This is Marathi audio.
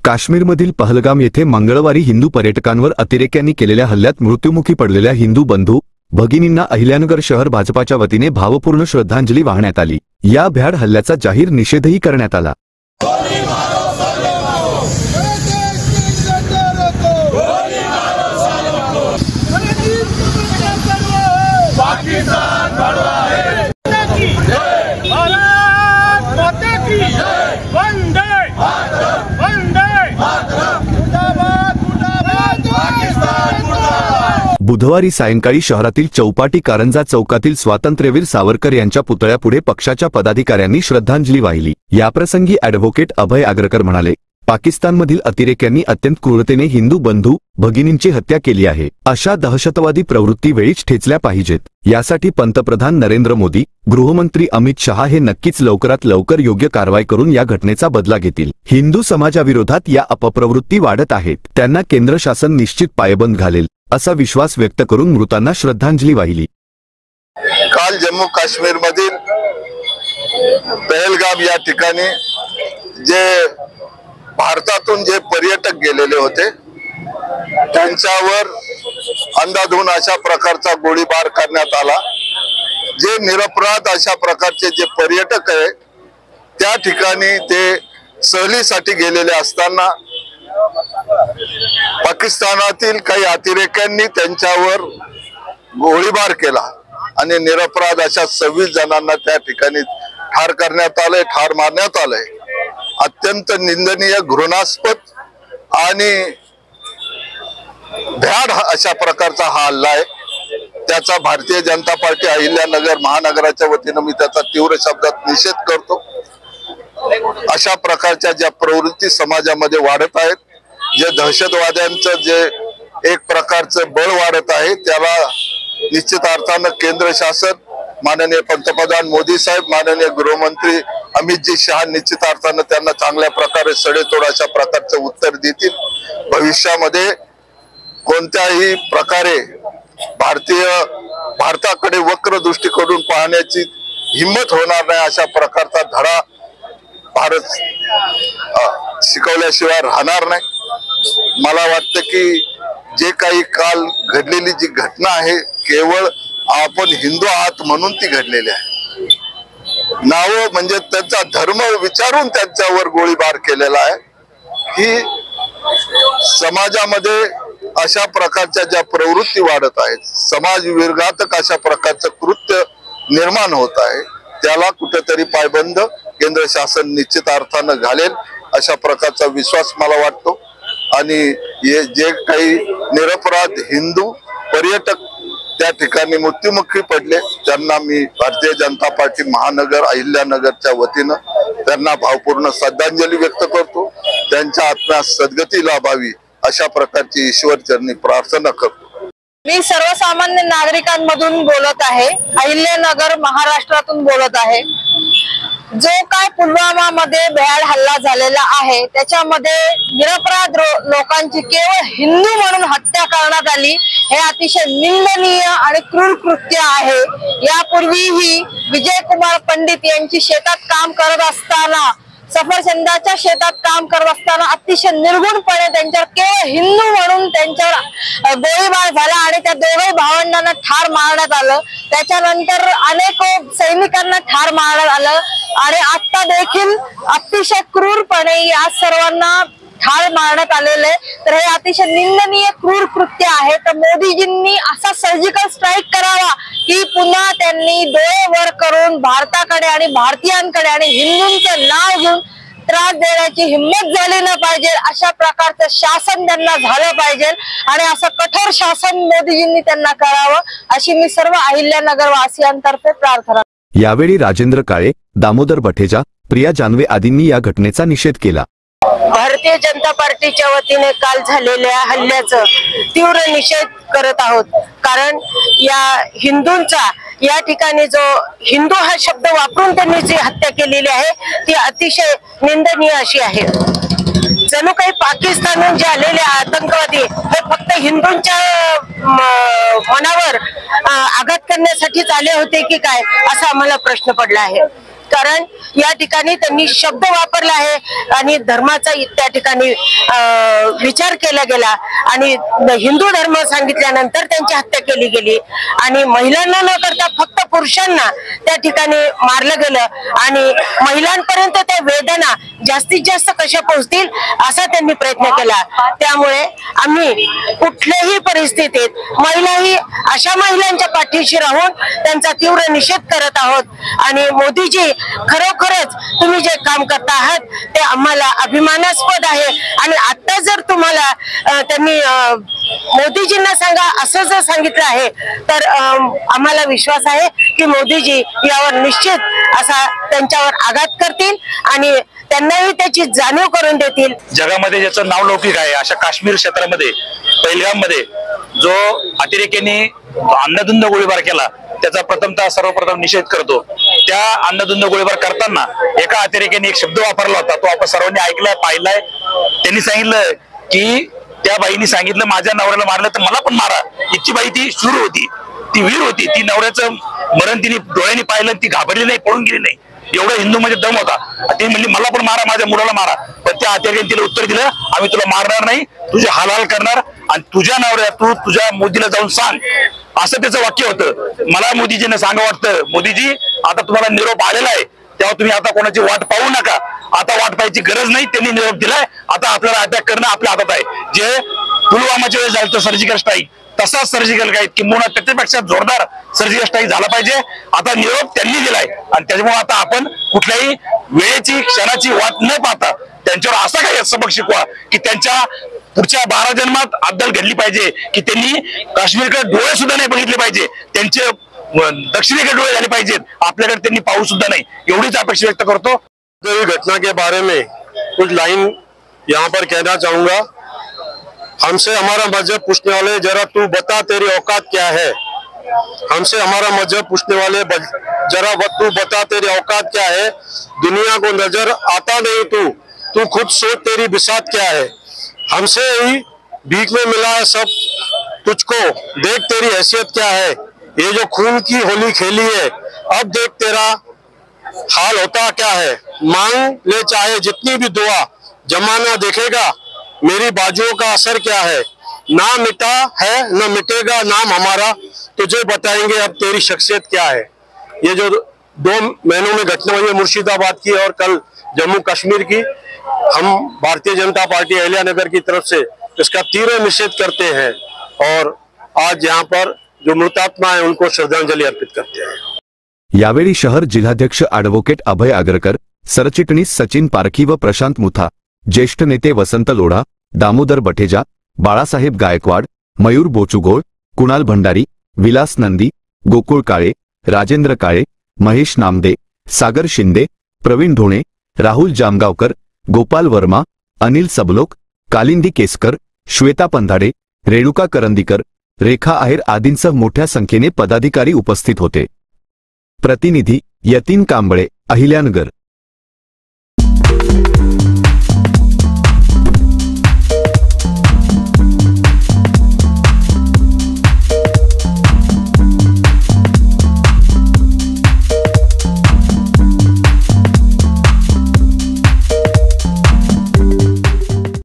काश्मीरमधील पहलगाम येथे मंगळवारी हिंदू पर्यटकांवर अतिरेक्यांनी केलेल्या हल्ल्यात मृत्युमुखी पडलेल्या हिंदू बंधू भगिनींना अहिल्यानगर शहर भाजपाच्या वतीने भावपूर्ण श्रद्धांजली वाहण्यात आली। या भ्याड हल्ल्याचा जाहीर निषेधही करण्यात आला। बुधवारी सायंकाळी शहरातील चौपाटी कारंजा चौकातील स्वातंत्र्यवीर सावरकर यांच्या पुतळ्यापुढे पक्षाच्या पदाधिकाऱ्यांनी श्रद्धांजली वाहिली। याप्रसंगी ॲडव्होकेट अभय आग्रकर म्हणाले, पाकिस्तानमधील अतिरेक्यांनी अत्यंत क्रूरतेने हिंदू बंधू भगिनींची हत्या केली आहे। अशा दहशतवादी प्रवृत्ती वेळीच ठेचल्या पाहिजेत। यासाठी पंतप्रधान नरेंद्र मोदी, गृहमंत्री अमित शहा हे नक्कीच लवकरात लवकर योग्य कारवाई करून या घटनेचा बदला घेतील। हिंदू समाजाविरोधात या अपप्रवृत्ती वाढत आहेत, त्यांना केंद्र शासन निश्चित पायबंद घालेल असा विश्वास व्यक्त करून मृतांना श्रद्धांजली वाहिली। काल जम्मू काश्मीर मधील पहलगाम या ठिकाणी जे भारतातून जे पर्यटक गेलेले होते त्यांच्यावर अंधाधुंद अशा प्रकारचा गोळीबार करण्यात आला। जे निरपराध अशा प्रकारचे जे पर्यटक आहे त्या ठिकाणी ते सहलीसाठी गेलेले असताना पाकिस्तानातील काही अतिरेक्यांनी त्यांच्यावर गोळीबार केला आणि निरपराध अशा 26 जणांना त्या ठिकाणी ठार करण्यात आले, ठार मारण्यात आले। अत्यंत निंदनीय, घृणास्पद आणि भ्याड अशा प्रकारचा हा हल्ला आहे। त्याचा भारतीय जनता पार्टी अहिल्यानगर महानगराच्या वतीने मी त्याचा तीव्र शब्दात निषेध करतो। अशा प्रकारच्या ज्या प्रवृत्ती समाजामध्ये वाढत आहेत, जे दहशतवाद्यांचं जे एक प्रकारचं बळ वाढत आहे, त्याला निश्चित अर्थानं केंद्र शासन, माननीय पंतप्रधान मोदी साहेब, माननीय गृहमंत्री अमितजी शहा निश्चित अर्थानं त्यांना चांगल्या प्रकारे सडेतोड अशा प्रकारचं उत्तर देतील। भविष्यामध्ये कोणत्याही प्रकारे भारताकडे वक्र दृष्टीकोनातून पाहण्याची हिंमत होणार नाही अशा प्रकारचा धडा भारत शिकवल्याशिवाय राहणार नाही। मला वाटतं की जे काही काल घडलेली जी घटना आहे केवळ आपण हिंदू आहात म्हणून ती घडलेली आहे। नाव म्हणजे त्यांचा धर्म विचारून त्यांच्यावर गोळीबार केलेला आहे। ही समाजामध्ये अशा प्रकारच्या ज्या प्रवृत्ती वाढत आहेत, समाज विघातक अशा प्रकारचं कृत्य निर्माण होत आहे, त्याला कुठेतरी पायबंद केंद्र शासन निश्चित अर्थानं घालेल अशा प्रकारचा विश्वास मला वाटतो। आणि जे काही निरपराध हिंदू पर्यटक त्या ठिकाणी मृत्युमुखी पडले त्यांना मी भारतीय जनता पार्टी महानगर अहिल्यानगरच्या वतीनं त्यांना भावपूर्ण श्रद्धांजली व्यक्त करतो। त्यांच्या आत्म्यास सद्गती लाभावी अशा प्रकारची ईश्वर चरणी प्रार्थना करतो। मी सर्वसामान्य नागरिकांमधून बोलत आहे, अहिल्यानगर महाराष्ट्रातून बोलत आहे। जो काय पुलवामा मध्ये भ्याड हल्ला झालेला आहे त्याच्यामध्ये निरपराध लोकांची केवळ हिंदू म्हणून हत्या करण्यात आली, हे अतिशय निंदनीय आणि क्रूर कृत्य आहे। यापूर्वीही विजय कुमार पंडित यांची शेतात काम करत असताना, सफरचंदाच्या शेतात काम करत असताना अतिशय निर्गुणपणे त्यांच्यावर केवळ हिंदू म्हणून त्यांच्यावर गोळीबार झाला आणि त्या दोघे भावंडांना ठार मारण्यात आलं। त्याच्यानंतर अनेक सैनिकांना ठार मारण्यात आलं आणि आता देखील अतिशय क्रूरपणे या सर्वांना ठार मारण्यात आलेले। तर हे अतिशय निंदनीय क्रूर कृत्य आहे। तर मोदीजींनी असा सर्जिकल स्ट्राईक करावा की पुन्हा त्यांनी डोळे वर करून भारताकडे आणि भारतीयांकडे आणि हिंदूंचं नाव घेऊन त्रास देण्याची हिंमत झाली न पाहिजे। अशा प्रकारचं शासन त्यांना झालं पाहिजे आणि असं कठोर शासन मोदीजींनी त्यांना करावं अशी मी सर्व अहिल्यानगर वासियांतर्फे प्रार्थना। यावेळी राजेंद्र काळे, दामोदर बठेजा, प्रिया जानवे आदींनी या घटनेचा निषेध केला। भारतीय जनता पार्टीच्या वतीने काल झालेल्या हल्ल्याचा तीव्र निषेध करत आहोत, कारण या हिंदूंचा या ठिकाणी जो हिंदू हा शब्द वापरून त्यांनी जी हत्या केलेली आहे ती अतिशय निंदनीय अशी आहे। जणू काही पाकिस्तानहून जे आलेले आतंकवादी हे फक्त हिंदूंच्या मनावर आघात करण्यासाठीच आले होते की काय असा आम्हाला प्रश्न पडला आहे। कारण या ठिकाणी त्यांनी शब्द वापरला आहे आणि धर्माचा त्या ठिकाणी विचार केला गेला आणि हिंदू धर्म सांगितल्यानंतर त्यांची हत्या केली गेली आणि महिलांना न करता फक्त पुरुषांना त्या ठिकाणी मारलं गेलं आणि महिलांपर्यंत त्या वेदना जास्तीत जास्त कशा पोहोचतील असा त्यांनी प्रयत्न केला। त्यामुळे आम्ही कुठल्याही परिस्थितीत महिलाही अशा महिलांच्या पाठीशी राहून त्यांचा तीव्र निषेध करत आहोत आणि मोदीजी खरोखरच तुम्ही जे काम करता आहात ते आम्हाला अभिमानास्पद आहे आणि आता जर तुम्हाला त्यांनी मोदीजींना सांगा असं जर सांगितलं आहे तर आम्हाला विश्वास आहे की मोदीजी यावर निश्चित असा त्यांच्यावर आघात करतील आणि त्यांनाही त्याची जाणीव करून देतील। जगामध्ये ज्याचं नाव लौकिक आहे अशा काश्मीर क्षेत्रामध्ये पहिलगाम मध्ये जो अतिरेक्यांनी अंधाधुंद गोळीबार केला त्याचा सर्वप्रथम निषेध करतो। त्या अंधाधुंद गोळीबार करताना एका अतिरेक्याने एक शब्द वापरला होता, तो आपण सर्वांनी ऐकलाय पाहिलाय। त्यांनी सांगितलं की त्या बाईनी सांगितलं माझ्या नवऱ्याला मारलं तर मला पण मारा। इतकी बाई ती शूर होती, ती वीर होती, ती नवऱ्याचं मरण तिने डोळ्यांनी पाहिलं, ती घाबरली नाही, पळून गेली नाही, एवढा हिंदू मध्ये दम होता। ती म्हणली मला पण मारा, माझ्या मुलाला मारा, पण त्या अतिरेक्याने तिला उत्तर दिलं आम्ही तुला मारणार नाही, तुझे हाल करणार आणि तुझ्या नवऱ्या तू तुझ्या मोदीला जाऊन सांग, असं त्याचं वाक्य होतं। मला मोदीजींना सांगा वाटतं मोदीजी आता तुम्हाला निरोप आलेला आहे तेव्हा तुम्ही आता कोणाची वाट पाहू नका, आता वाट पाहायची गरज नाही, त्यांनी निरोप दिलाय, आता आपल्याला अटॅक करणं आपल्या हातात आहे। जे पुलवामाच्या वेळेस झालं सर्जिकल स्ट्राईक तसाच सर्जिकल स्ट्राईक किंवा त्याच्यापेक्षा जोरदार सर्जिकल स्ट्राईक झाला पाहिजे। आता निरोप त्यांनी दिलाय आणि त्याच्यामुळे आता आपण कुठल्याही वेळेची क्षणाची वाट न पाहता त्यांच्यावर असा काही सबक शिकवा की त्यांच्या पुढच्या 12 जन्मात अद्दल घडली पाहिजे की त्यांनी काश्मीरकडे डोळे सुद्धा नाही बघितले पाहिजे, त्यांचे दक्षिणेकडे डोळे झाले पाहिजेत, आपल्याकडे त्यांनी पाहू सुद्धा नाही, एवढीच अपेक्षा व्यक्त करतो। घटना के बारे में कुछ लाइन यहाँ पर कहना चाहूंगा। हमसे हमारा मजहब पूछने वाले जरा तू बता तेरी औकात क्या है, हमसे हमारा मजहब पूछने वाले जरा तू बता तेरी औकात क्या है, दुनिया को नजर आता नहीं तू खुद सोच तेरी बिसात क्या है, हमसे ही भीख में मिला है सब तुझको, देख तेरी हैसियत क्या है, ये जो खून की होली खेली है अब देख तेरा हाल होता क्या है, मांग ले चाहे जितनी भी दुआ जमाना देखेगा मेरी बाजुओं का असर क्या है, ना मिटा है न मिटेगा नाम हमारा, तुझे बताएंगे अब तेरी शख्सियत क्या है। ये जो 2 महीनों में घटना हुई है मुर्शिदाबाद की और कल जम्मू कश्मीर की, हम भारतीय जनता पार्टी अहिल्यानगर की तरफ से इसका तीव्र निषेध करते हैं और आज यहाँ पर जो मृतात्मा है उनको श्रद्धांजलि अर्पित करते हैं। यावेळी शहर जिल्हाध्यक्ष ॲडव्होकेट अभय आगरकर, सरचिटणीस सचिन पारखी व प्रशांत मुथा, ज्येष्ठ नेते वसंत लोढा, दामोदर बठेजा, बाळासाहेब गायकवाड, मयूर बोचुगोळ, कुणाल भंडारी, विलास नंदी, गोकुळ काळे, राजेंद्र काळे, महेश नामदे, सागर शिंदे, प्रवीण ढोणे, राहुल जामगावकर, गोपाल वर्मा, अनिल सबलोक, कालिंदी केसकर, श्वेता पंधाडे, रेणुका करंदीकर, रेखा आहेर आदींसह मोठ्या संख्येने पदाधिकारी उपस्थित होते। प्रतिनिधी यतीन कांबळे, अहिल्यानगर।